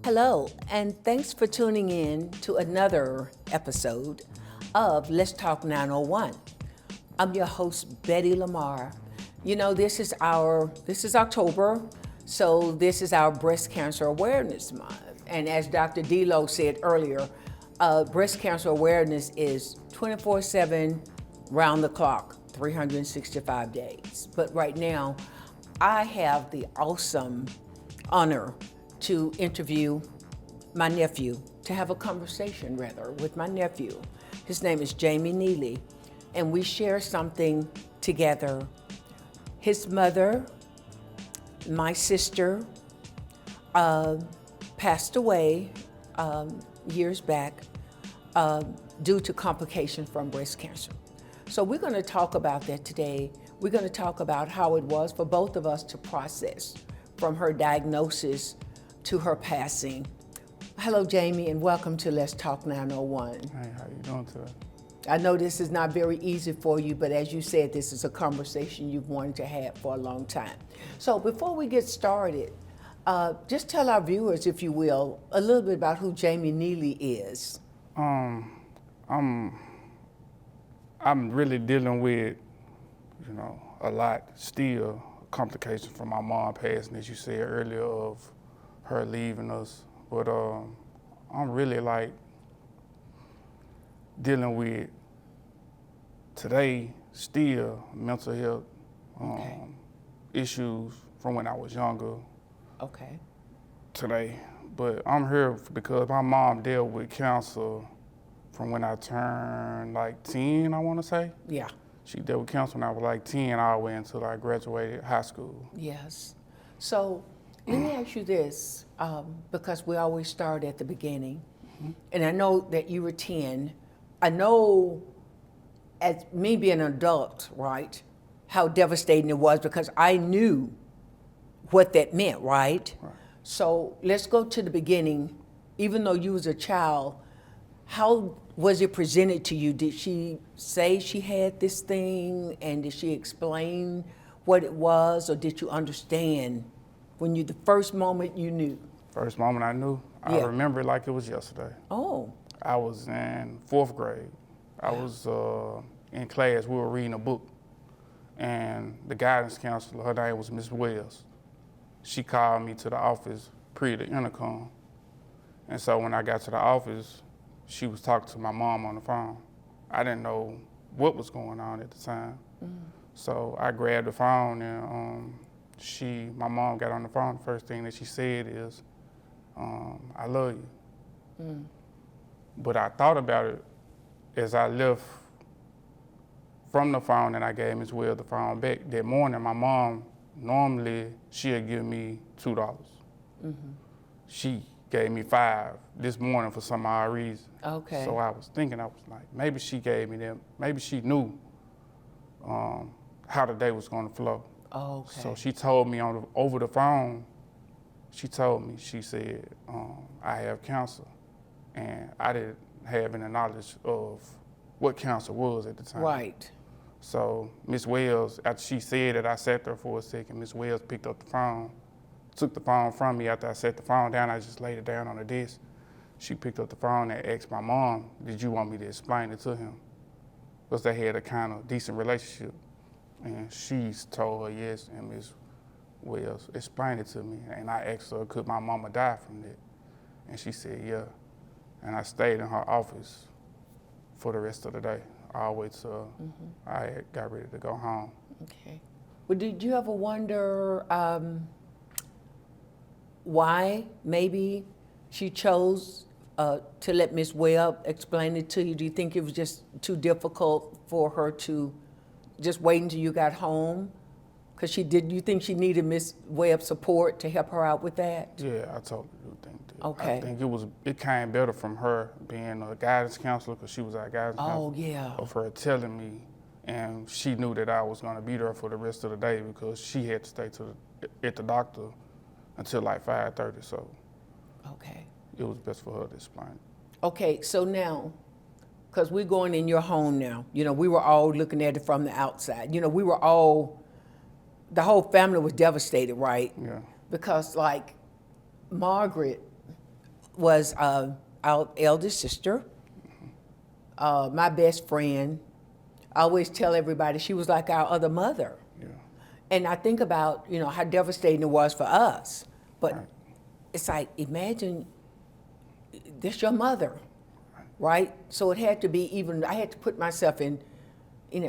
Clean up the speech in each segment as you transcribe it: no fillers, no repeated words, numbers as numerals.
Hello, and thanks for tuning in to another episode of Let's Talk 901. I'm your host, Betty Lamar. You know, this is October, so this is our Breast Cancer Awareness Month. And as Dr. Delo said earlier, breast cancer awareness is 24/7, round the clock, 365 days. But right now, I have the awesome honor to interview my nephew, to have a conversation rather with my nephew. His name is Jamie Neely, and we share something together. His mother, my sister, passed away years back due to complications from breast cancer. So we're going to talk about that today. We're going to talk about how it was for both of us to process from her diagnosis to her passing. Hello, Jamie, and welcome to Let's Talk 901. Hey, how you doing today? I know this is not very easy for you, but as you said, this is a conversation you've wanted to have for a long time. So before we get started, just tell our viewers, if you will, a little bit about who Jamie Neely is. I'm really dealing with, a lot still, complications from my mom passing, as you said earlier, of her leaving us. But I'm really dealing with today still mental health issues from when I was younger. Okay. Today. But I'm here because my mom dealt with cancer from when I turned 10, I want to say. Yeah. She dealt with cancer when I was 10 all the way until I graduated high school. Yes. So let me ask you this, because we always start at the beginning. Mm-hmm. And I know that you were 10. I know, as me being an adult, right, how devastating it was because I knew what that meant, right? So let's go to the beginning. Even though you was a child, how was it presented to you? Did she say she had this thing, and did she explain what it was, or did you understand when the first moment you knew? First moment I knew, I remember it like it was yesterday. Oh. I was in 4th grade. I was in class, we were reading a book, and the guidance counselor, her name was Miss Wells. She called me to the office pre the intercom. And so when I got to the office, she was talking to my mom on the phone. I didn't know what was going on at the time. So I grabbed the phone and my mom got on the phone. The first thing that she said is, I love you. But I thought about it as I left from the phone, and I gave Ms. Wells the phone back. That morning, my mom, normally she'll give me $2. Mm-hmm. She gave me $5 this morning for some odd reason. Okay. So I was thinking, maybe she gave me them. Maybe she knew how the day was going to flow. Okay. So she told me over the phone. She said, I have cancer, and I didn't have any knowledge of what cancer was at the time. Right. So Miss Wells, after she said it, I sat there for a second. Miss Wells picked up the phone, took the phone from me. After I set the phone down, I just laid it down on the desk. She picked up the phone and asked my mom, did you want me to explain it to him? Because they had a kind of decent relationship. And she told her yes, and Miss Wells explained it to me. And I asked her, could my mama die from that? And she said, yeah. And I stayed in her office for the rest of the day, all the way till I got ready to go home. Okay. Well, did you ever wonder why maybe she chose to let Miss Webb explain it to you? Do you think it was just too difficult for her to just wait until you got home? Because you think she needed Miss Webb's support to help her out with that? Yeah, I totally do think that. Okay. I think it came better from her being a guidance counselor, because she was our guidance counselor. Oh, yeah. Of her telling me, and she knew that I was going to be there for the rest of the day because she had to stay at the doctor until 5:30. So okay, it was best for her to explain. Okay, so now, because we're going in your home now, we were all looking at it from the outside. We were all, the whole family was devastated, right? Yeah. Because Margaret was our eldest sister, my best friend. I always tell everybody she was like our other mother. Yeah. And I think about, how devastating it was for us. But Right. it's like, imagine this your mother, right? So it had to be I had to put myself in,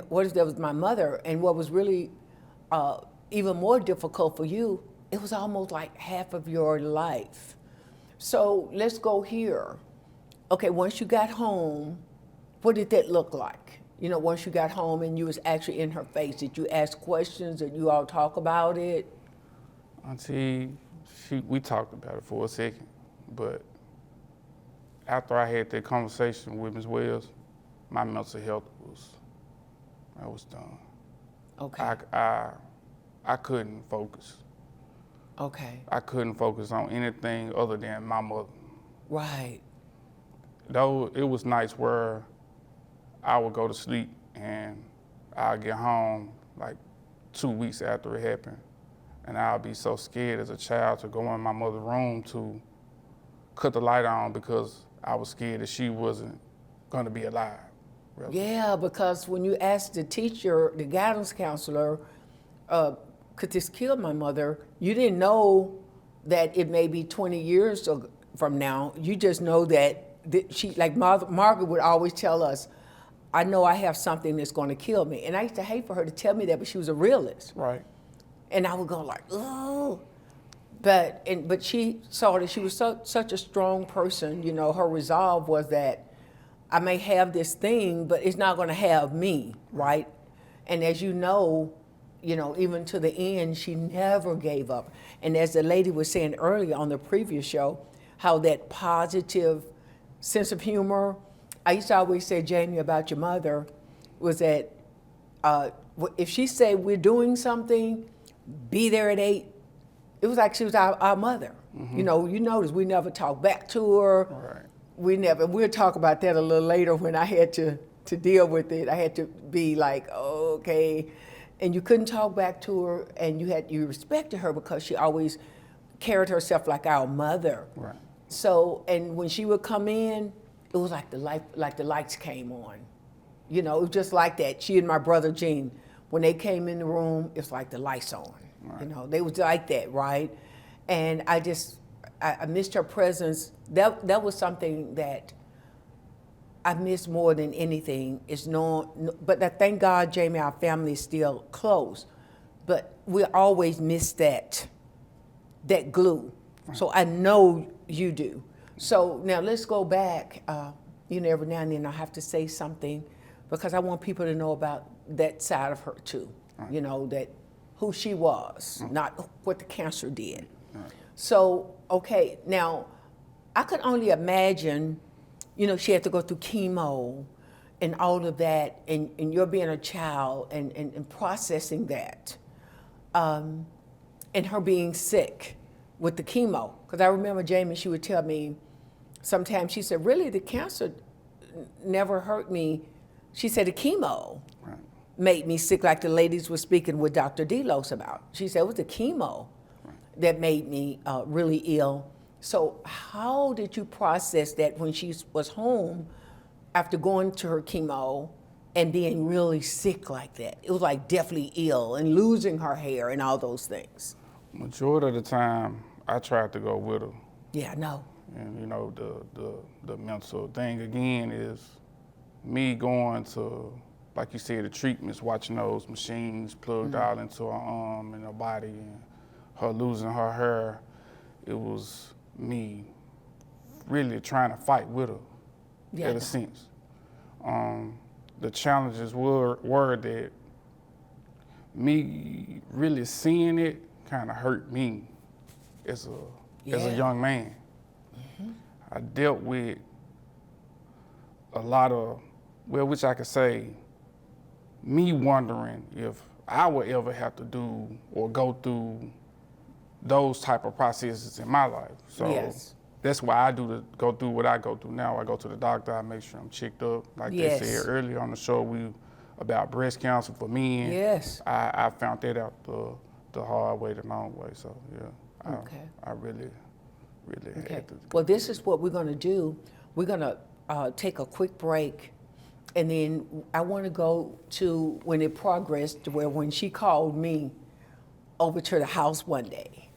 what if that was my mother? And what was really even more difficult for you, it was almost like half of your life. So let's go here. Okay, once you got home, what did that look like? Once you got home and you was actually in her face, did you ask questions? Did you all talk about it? Auntie, we talked about it for a second, but after I had that conversation with Ms. Wells, my mental health was done. Okay. I couldn't focus. Okay. I couldn't focus on anything other than my mother. Right. Though it was nice where I would go to sleep and I'd get home like 2 weeks after it happened, and I'd be so scared as a child to go in my mother's room to cut the light on because I was scared that she wasn't gonna be alive. Really. Yeah, because when you asked the teacher, the guidance counselor, could this kill my mother, you didn't know that it may be 20 years from now. You just know that she, like Margaret would always tell us, I know I have something that's going to kill me. And I used to hate for her to tell me that, but she was a realist. Right. And I would go like, oh. But she saw that she was such a strong person. Her resolve was that I may have this thing, but it's not going to have me, right? And as you know, even to the end, she never gave up. And as the lady was saying earlier on the previous show, how that positive sense of humor, I used to always say, Jamie, about your mother, was that if she said we're doing something, be there at 8, it was like she was our mother. Mm-hmm. You notice we never talked back to her. Right. We'll talk about that a little later when I had to deal with it. I had to be like, oh, okay. And you couldn't talk back to her, and you respected her because she always carried herself like our mother. Right. So, and when she would come in, it was like the lights came on. It was just like that. She and my brother Gene, when they came in the room, it's like the lights on. Right. They was like that, right? And I missed her presence. That was something that I miss more than anything. But I thank God, Jamie, our family is still close. But we always miss that glue. Right. So I know you do. So now let's go back. Every now and then I have to say something because I want people to know about that side of her too. Right. That who she was, not what the cancer did. Right. So, okay, now I could only imagine, she had to go through chemo and all of that, and you're being a child and processing that, and her being sick with the chemo. Because I remember Jamie, she would tell me, sometimes she said, really, the cancer never hurt me. She said the chemo made me sick, like the ladies were speaking with Dr. Delos about. She said it was the chemo that made me really ill. So how did you process that when she was home after going to her chemo and being really sick like that? It was like definitely ill and losing her hair and all those things. Majority of the time, I tried to go with her. Yeah, I know. And the mental thing again is me going to, like you said, the treatments, watching those machines plugged out into her arm and her body, and her losing her hair. It was me really trying to fight with her, in a sense. The challenges were that me really seeing it kind of hurt me as a young man. Mm-hmm. I dealt with a lot of, which I could say, me wondering if I would ever have to do or go through those type of processes in my life. So that's why I go through what I go through now. I go to the doctor, I make sure I'm checked up. Like they said earlier on the show, about breast cancer for men. Yes. I found that out the hard way, the long way. So I really really Okay. had to. Well, this is what we're going to do. We're going to take a quick break, and then I want to go to when it progressed to where when she called me over to the house one day,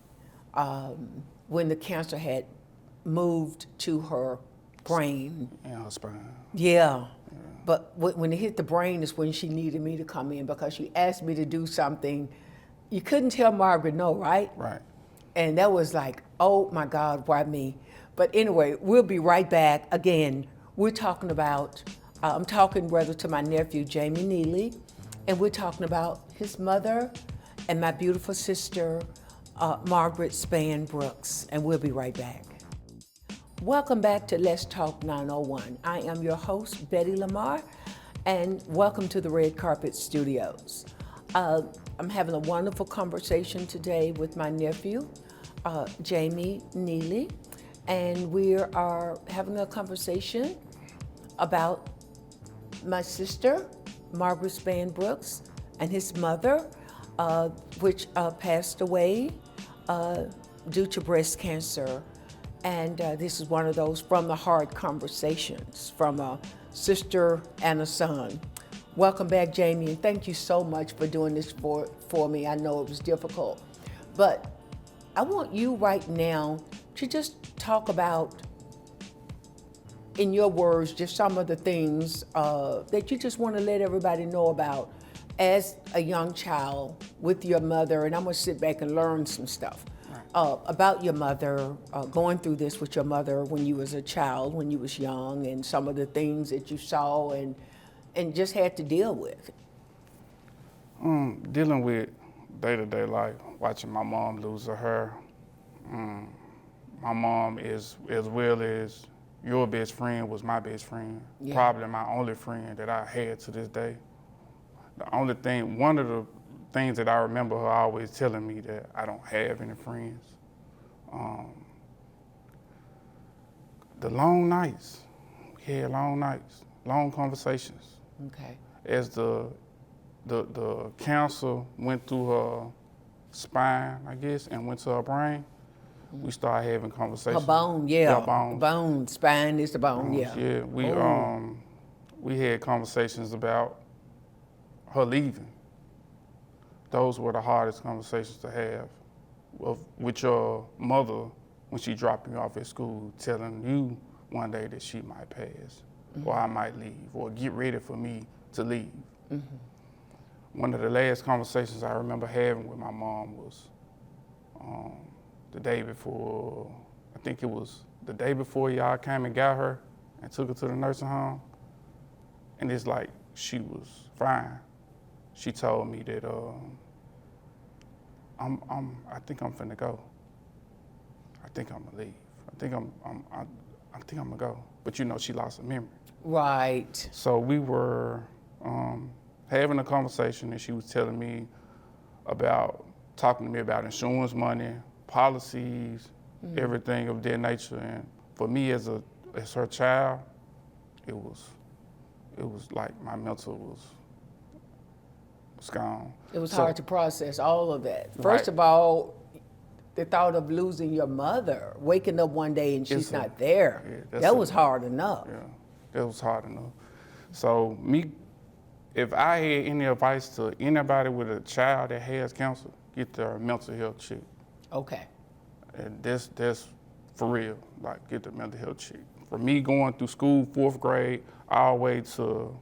when the cancer had moved to her brain. In her spine. Yeah. But when it hit the brain is when she needed me to come in because she asked me to do something. You couldn't tell Margaret no, right? Right. And that was like, oh my God, why me? But anyway, we'll be right back. Again, we're talking about, I'm talking rather to my nephew, Jamie Neely, and we're talking about his mother and my beautiful sister, Margaret Spann Brooks, and we'll be right back. Welcome back to Let's Talk 901. I am your host, Betty Lamar, and welcome to the Red Carpet Studios. I'm having a wonderful conversation today with my nephew, Jamie Neely, and we are having a conversation about my sister, Margaret Spann Brooks, and his mother, which passed away due to breast cancer. And this is one of those from the heart conversations from a sister and a son. Welcome back, Jamie, and thank you so much for doing this for me. I know it was difficult, but I want you right now to just talk about, in your words, just some of the things that you just want to let everybody know about as a young child with your mother. And I'm going to sit back and learn some stuff about your mother, going through this with your mother when you was a child, when you was young, and some of the things that you saw and just had to deal with. Dealing with day-to-day life, watching my mom lose her hair. My mom is, as well as your best friend, was my best friend. Yeah. Probably my only friend that I had to this day. One of the things that I remember her always telling me that I don't have any friends. The long nights, we had long nights, long conversations. Okay. As the cancer went through her spine, I guess, and went to her brain, we started having conversations. Her bone, yeah. Yeah, bones. Bone, spine is the bone, yeah. Yeah, we had conversations about her leaving. Those were the hardest conversations to have with your mother when she dropped me off at school, telling you one day that she might pass, or I might leave, or get ready for me to leave. One of the last conversations I remember having with my mom was the day before, I think it was the day before y'all came and got her and took her to the nursing home. And it's like she was fine. She told me that I think I'm finna go. I think I'm gonna leave. I think I'm gonna go. But you know, she lost her memory. Right. So we were having a conversation, and she was telling me talking to me about insurance money, policies, everything of that nature. And for me as her child, it was like my mental was gone. It was hard to process all of that. First Right. of all, the thought of losing your mother, waking up one day and she's not there, that was hard enough. Yeah, that was hard enough. So if I had any advice to anybody with a child that has cancer, get their mental health checked. Okay. And that's for real, like get the mental health check. For me, going through school, 4th grade, all the way to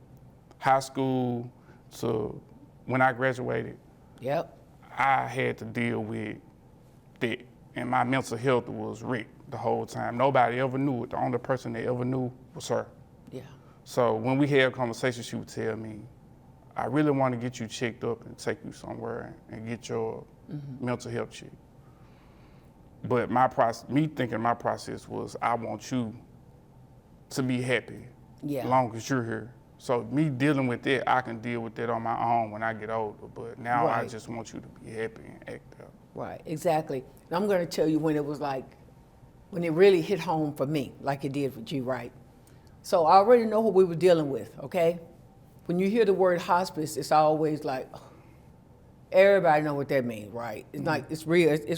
high school, to when I graduated, Yep. I had to deal with that. And my mental health was wrecked the whole time. Nobody ever knew it. The only person that ever knew was her. Yeah. So when we had conversations, she would tell me, I really want to get you checked up and take you somewhere and get your mental health checked. But me thinking my process was, I want you to be happy as long as you're here. So me dealing with that, I can deal with that on my own when I get older. But now I just want you to be happy and act up. Right, exactly. And I'm going to tell you when it really hit home for me, like it did with you, right? So I already know what we were dealing with, okay? When you hear the word hospice, it's always like, everybody know what that means, right? It's like, it's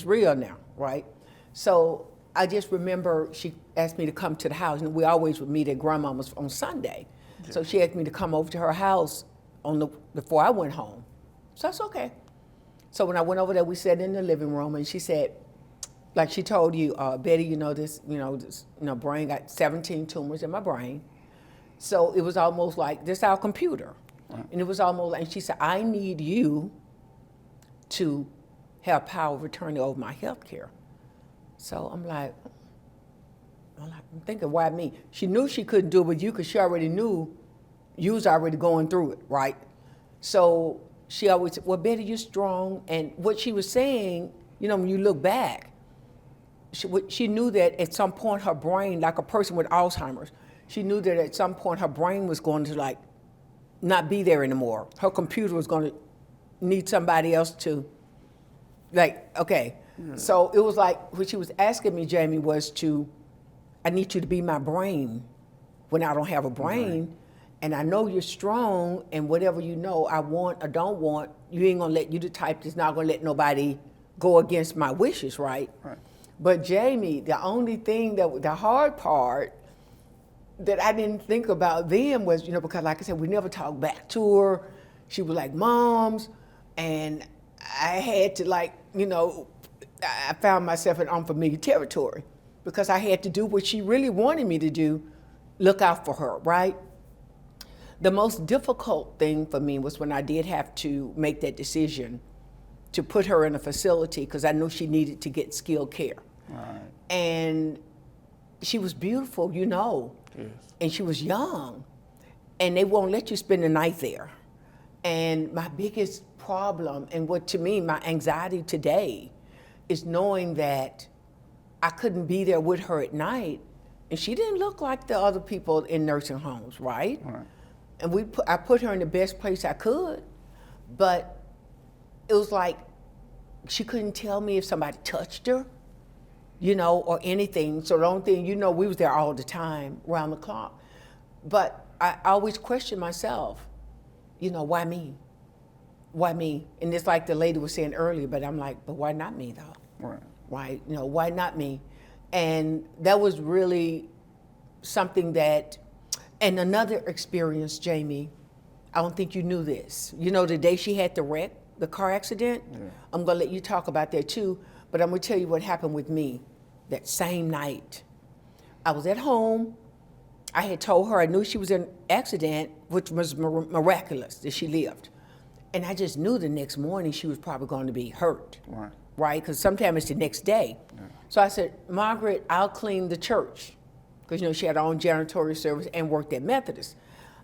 real now, right? So I just remember she asked me to come to the house, and we always would meet at grandmama's on Sunday. Yeah. So she asked me to come over to her house before I went home. So that's okay. So when I went over there, we sat in the living room, and she said, like she told you, Betty, brain got 17 tumors in my brain. So it was almost like, this our computer. Right. And it was almost like, and she said, I need you to have power of attorney over my health care. So I'm thinking, why me? She knew she couldn't do it with you because she already knew you was already going through it, right? So she always said, well, Betty, you're strong. And what she was saying, when you look back, she knew that at some point her brain, like a person with Alzheimer's, she knew that at some point her brain was going to not be there anymore. Her computer was going to need somebody else to, okay. Mm-hmm. So it was like, what she was asking me, Jamie, was I need you to be my brain when I don't have a brain. Mm-hmm. And I know you're strong, and whatever I want or don't want, you ain't gonna let, you the type that's not gonna let nobody go against my wishes, right? Right. But Jamie, the only thing the hard part that I didn't think about then was, because like I said, we never talked back to her. She was like moms, and I had to I found myself in unfamiliar territory because I had to do what she really wanted me to do, look out for her, right? The most difficult thing for me was when I did have to make that decision to put her in a facility because I knew she needed to get skilled care. Right. And she was beautiful, yes. And she was young, and they won't let you spend the night there. And my biggest problem, and what to me, my anxiety today, is knowing that I couldn't be there with her at night, and she didn't look like the other people in nursing homes, right? Right. And I put her in the best place I could, but it was like she couldn't tell me if somebody touched her, or anything. So the only thing, we was there all the time, around the clock. But I always question myself, why me? Why me? And it's like the lady was saying earlier, but I'm like, but why not me though? Right. Why, why not me? And that was really something that, and another experience, Jamie, I don't think you knew this. The day she had the car accident, yeah. I'm gonna let you talk about that too, but I'm gonna tell you what happened with me that same night. I was at home. I had told her I knew she was in an accident, which was miraculous that she lived. And I just knew the next morning she was probably going to be hurt, right? Because sometimes it's the next day. Yeah. So I said, Margaret, I'll clean the church. Because, she had her own janitorial service and worked at Methodist.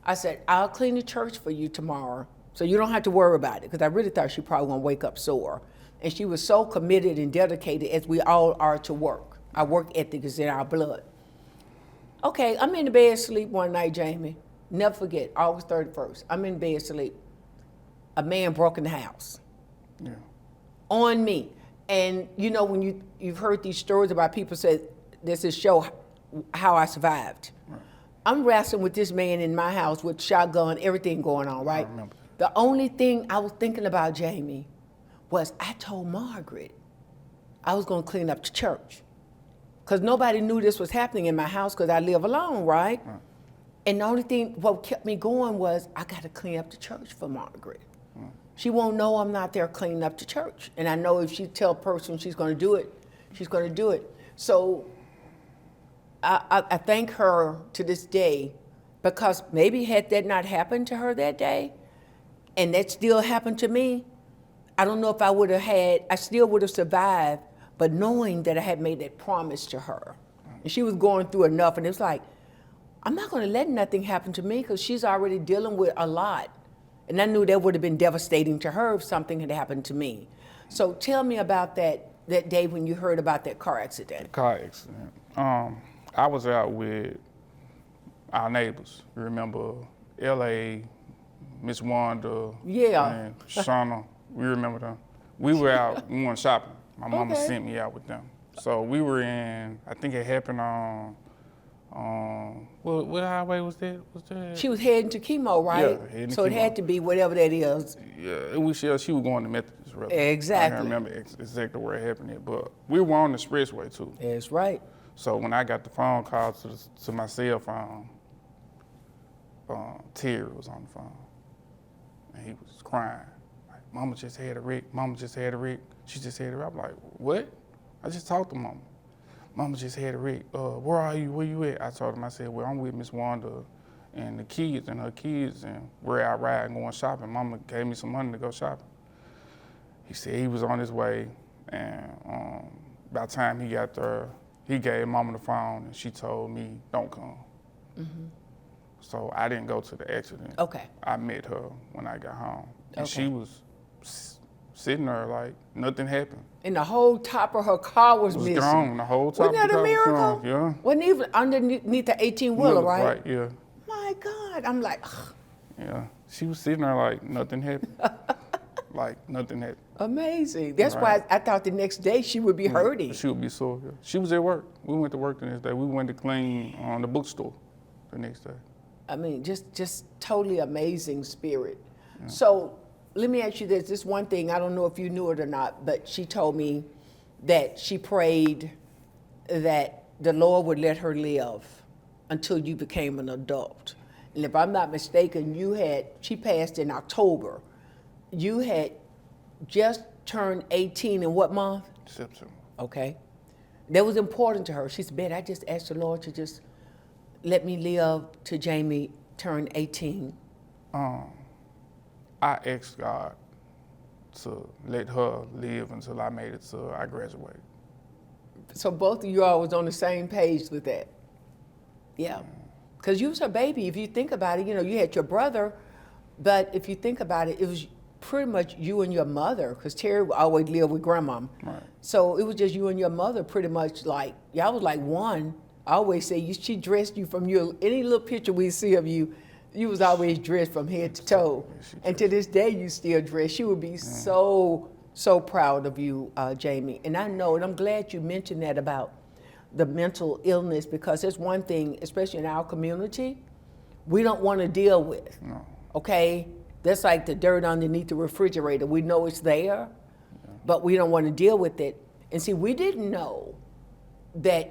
I said, I'll clean the church for you tomorrow, so you don't have to worry about it, because I really thought she probably going to wake up sore. And she was so committed and dedicated, as we all are, to work. Our work ethic is in our blood. Okay, I'm in the bed asleep one night, Jamie. Never forget, August 31st. I'm in bed asleep. A man broke in the house. Yeah. On me. And when you've heard these stories about people say, this is show how I survived. Right. I'm wrestling with this man in my house with shotgun, everything going on, right? I remember. The only thing I was thinking about, Jamie, was I told Margaret I was going to clean up the church. Because nobody knew this was happening in my house because I live alone, right? And the only thing, what kept me going was I got to clean up the church for Margaret. She won't know I'm not there cleaning up the church. And I know if she tell a person she's going to do it, she's going to do it. So I thank her to this day, because maybe had that not happened to her that day, and that still happened to me, I don't know if I still would have survived, but knowing that I had made that promise to her. And she was going through enough, and it was like, I'm not going to let nothing happen to me because she's already dealing with a lot. And I knew that would have been devastating to her if something had happened to me. So tell me about that day when you heard about that car accident. The car accident. I was out with our neighbors. You remember L.A., Miss Wanda, and Shauna. We remember them. We were out, we went shopping. My mama sent me out with them. So we were in, I think it happened on What highway was that? She was heading to chemo, right? Yeah, heading to so it chemo. had to be whatever that is. Yeah, she was going to Memphis, rather. Exactly. I can't remember exactly where it happened at, but we were on the expressway too. That's right. So when I got the phone call to my cell phone, Terry was on the phone, and he was crying. Like, Mama just had a wreck. Mama just had a wreck. She just had a wreck. I'm like, what? I just talked to Mama. Mama just had a wreck. Where are you? Where you at? I told him, I said, well, I'm with Miss Wanda and the kids and her kids, and we're out riding, going shopping. Mama gave me some money to go shopping. He said he was on his way, and by the time he got there, he gave Mama the phone, and she told me, don't come. Mm-hmm. So I didn't go to the accident. Okay. I met her when I got home, and Okay. she was sitting there like nothing happened. And the whole top of her car was missing. Gone. The whole top Wasn't that of the a car was miracle? gone. Yeah. Wasn't even underneath the 18-wheeler, right? Right, yeah. My God, I'm like, ugh, Yeah. She was sitting there like nothing happened. Like nothing happened. amazing. That's Right. why I thought the next day she would be hurting. She would be sore. Yeah. She was at work. We went to work the next day. We went to clean the bookstore the next day. I mean, just totally amazing spirit. Yeah. So let me ask you this one thing, I don't know if you knew it or not, but she told me that she prayed that the Lord would let her live until you became an adult. And if I'm not mistaken, she passed in October. You had just turned 18 in what month? September. Okay. That was important to her. She said, I just asked the Lord to just let me live till Jamie turned 18. I asked God to let her live until I made it till I graduated. So both of you all was on the same page with that. Yeah. Because you was her baby. If you think about it, you had your brother, but if you think about it, it was pretty much you and your mother, because Terry always lived with grandma. Right. So it was just you and your mother pretty much like, y'all was like one. I always say she dressed you from any little picture we see of you, you was always dressed from head to toe. And to this day, you still dress. She would be so proud of you, Jamie. And I know, and I'm glad you mentioned that about the mental illness, because there's one thing, especially in our community, we don't want to deal with. No. Okay? That's like the dirt underneath the refrigerator. We know it's there, but we don't want to deal with it. And see, we didn't know that's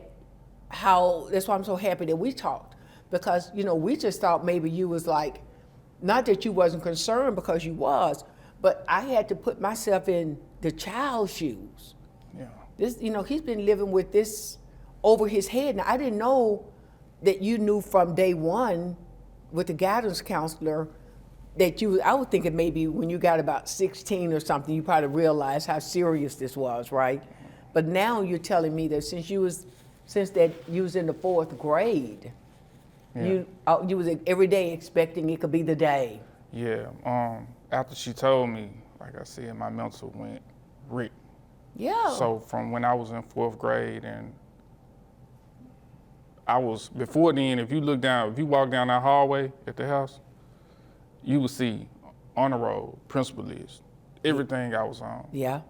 why I'm so happy that we talked. Because, we just thought maybe you was like, not that you wasn't concerned, because you was, but I had to put myself in the child's shoes. Yeah. This, he's been living with this over his head. Now, I didn't know that you knew from day one with the guidance counselor that I was thinking maybe when you got about 16 or something, you probably realized how serious this was, right? But now you're telling me that since you was in the 4th grade, you was every day expecting it could be the day. Yeah. After she told me, like I said, my mental went ripped. Yeah. So from when I was in 4th grade, and before then, if you walk down that hallway at the house, you would see on the road, principal list, everything I was on. Yeah.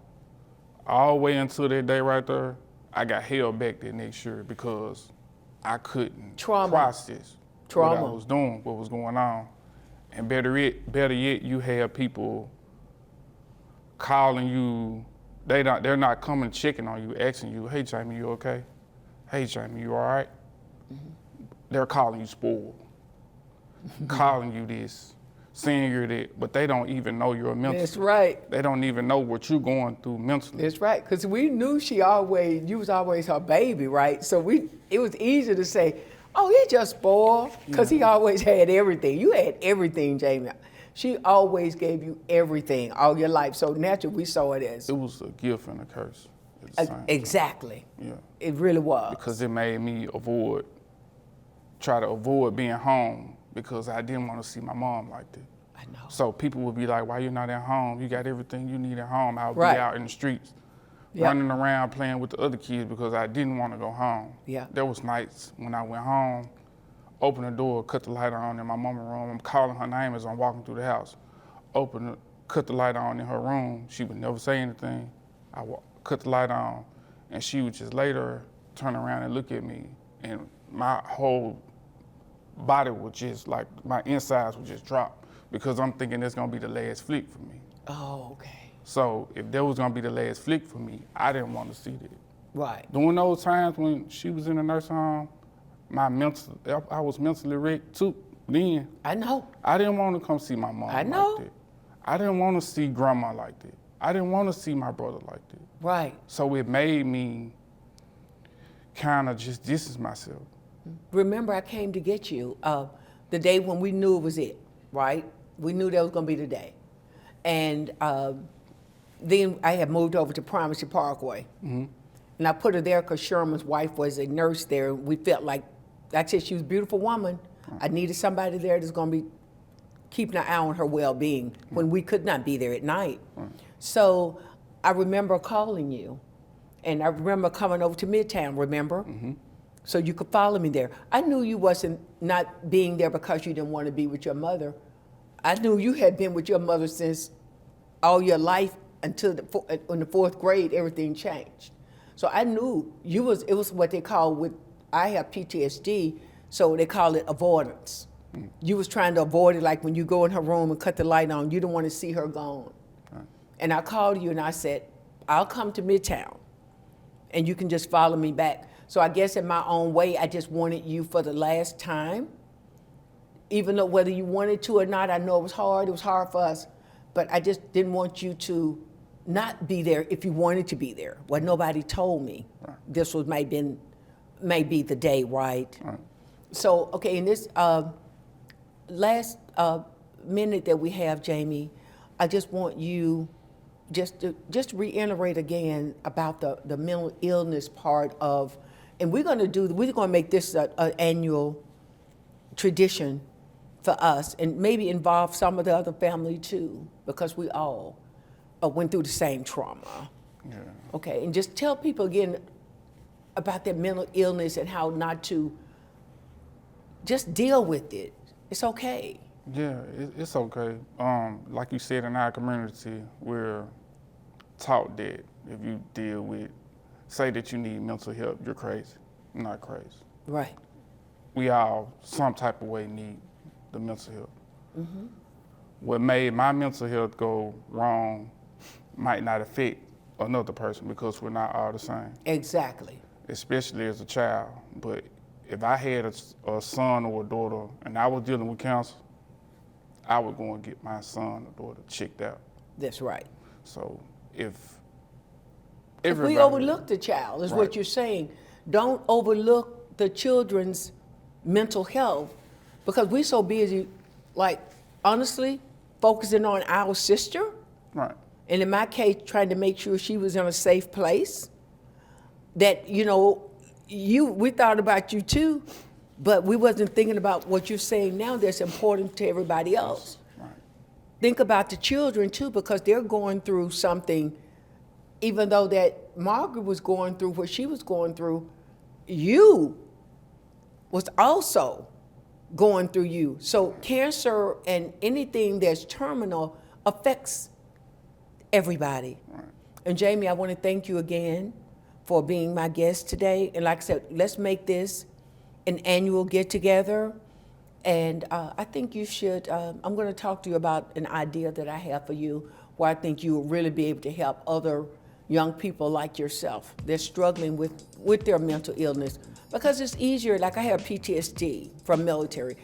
All the way until that day right there, I got held back that next year because I couldn't process what I was doing, what was going on. And better yet, you have people calling you. They're not coming checking on you, asking you, hey, Jamie, you okay? Hey, Jamie, you all right? Mm-hmm. They're calling you spoiled, calling you this, saying you're that, but they don't even know you're mental. That's right. They don't even know what you're going through mentally. That's right, because we knew you was always her baby, right? So it was easy to say, oh, he just spoiled, because he always had everything. You had everything, Jamie. She always gave you everything all your life. So naturally, we saw it as. It was a gift and a curse at the same time. Exactly. Yeah. It really was. Because it made me try to avoid being home, because I didn't want to see my mom like that. I know. So people would be like, why you not at home? You got everything you need at home. I would be out in the streets, running around playing with the other kids, because I didn't want to go home. Yeah. There was nights when I went home, open the door, cut the light on in my mama's room. I'm calling her name as I'm walking through the house. Cut the light on in her room. She would never say anything. cut the light on, and she would just later turn around and look at me and my whole body would just, like, my insides would just drop because I'm thinking it's gonna be the last flick for me. Oh, okay. So if that was gonna be the last flick for me, I didn't want to see that. Right. During those times when she was in the nursing home, I was mentally wrecked too. Then I know. I didn't want to come see my mom I know. like that. I didn't want to see grandma like that. I didn't want to see my brother like that. Right. So it made me kind of just distance myself. Remember, I came to get you the day when we knew it was it, right? We knew that was going to be the day. And then I had moved over to Primacy Parkway. Mm-hmm. And I put her there because Sherman's wife was a nurse there. We felt like, I said she was a beautiful woman. Right. I needed somebody there that's going to be keeping an eye on her well-being when we could not be there at night. Right. So I remember calling you. And I remember coming over to Midtown, remember? Mm-hmm. So you could follow me there. I knew you wasn't not being there because you didn't want to be with your mother. I knew you had been with your mother since all your life until in the 4th grade, everything changed. So I knew it was what they call I have PTSD, so they call it avoidance. Mm. You was trying to avoid it, like when you go in her room and cut the light on, you don't want to see her gone. Right. And I called you and I said, I'll come to Midtown and you can just follow me back. So I guess in my own way, I just wanted you for the last time. Even though whether you wanted to or not, I know it was hard for us, but I just didn't want you to not be there if you wanted to be there. Well, nobody told me this was may be the day, right? So, okay, in this last minute that we have, Jamie, I just want you just to reiterate again about the mental illness part of, and we're going to make this an annual tradition for us, and maybe involve some of the other family too, because we all went through the same trauma. Yeah. Okay, and just tell people again about their mental illness and how not to just deal with it. It's okay. Yeah, it's okay. Like you said, in our community, we're taught that if you say that you need mental help, you're crazy. You're not crazy. Right. We all, some type of way, need the mental help. Mm-hmm. What made my mental health go wrong might not affect another person because we're not all the same. Exactly. Especially as a child. But if I had a son or a daughter and I was dealing with cancer, I would go and get my son or daughter checked out. That's right. So if we overlook the child, is what you're saying. Don't overlook the children's mental health because we're so busy, like, honestly, focusing on our sister. Right. And in my case, trying to make sure she was in a safe place. That, we thought about you too, but we wasn't thinking about what you're saying now that's important to everybody else. Right. Think about the children too, because they're going through something, even though that Margaret was going through what she was going through, you was also going through you. So cancer and anything that's terminal affects everybody. Right. And Jamie, I want to thank you again for being my guest today. And like I said, let's make this an annual get-together. And I think you should, I'm going to talk to you about an idea that I have for you where I think you will really be able to help other young people like yourself. They're struggling with their mental illness because it's easier, like I have PTSD from military.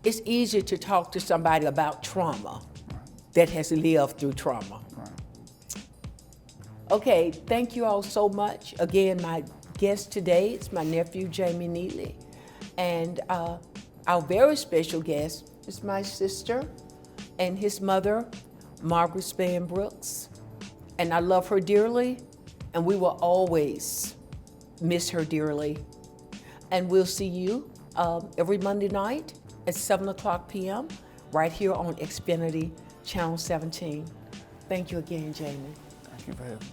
It's easier to talk to somebody about trauma that has lived through trauma. Okay, thank you all so much. Again, my guest today is my nephew, Jamie Neely. And our very special guest is my sister and his mother, Margaret Spann Brooks. And I love her dearly, and we will always miss her dearly. And we'll see you every Monday night at 7:00 p.m. right here on Xfinity Channel 17. Thank you again, Jamie. Thank you for having me.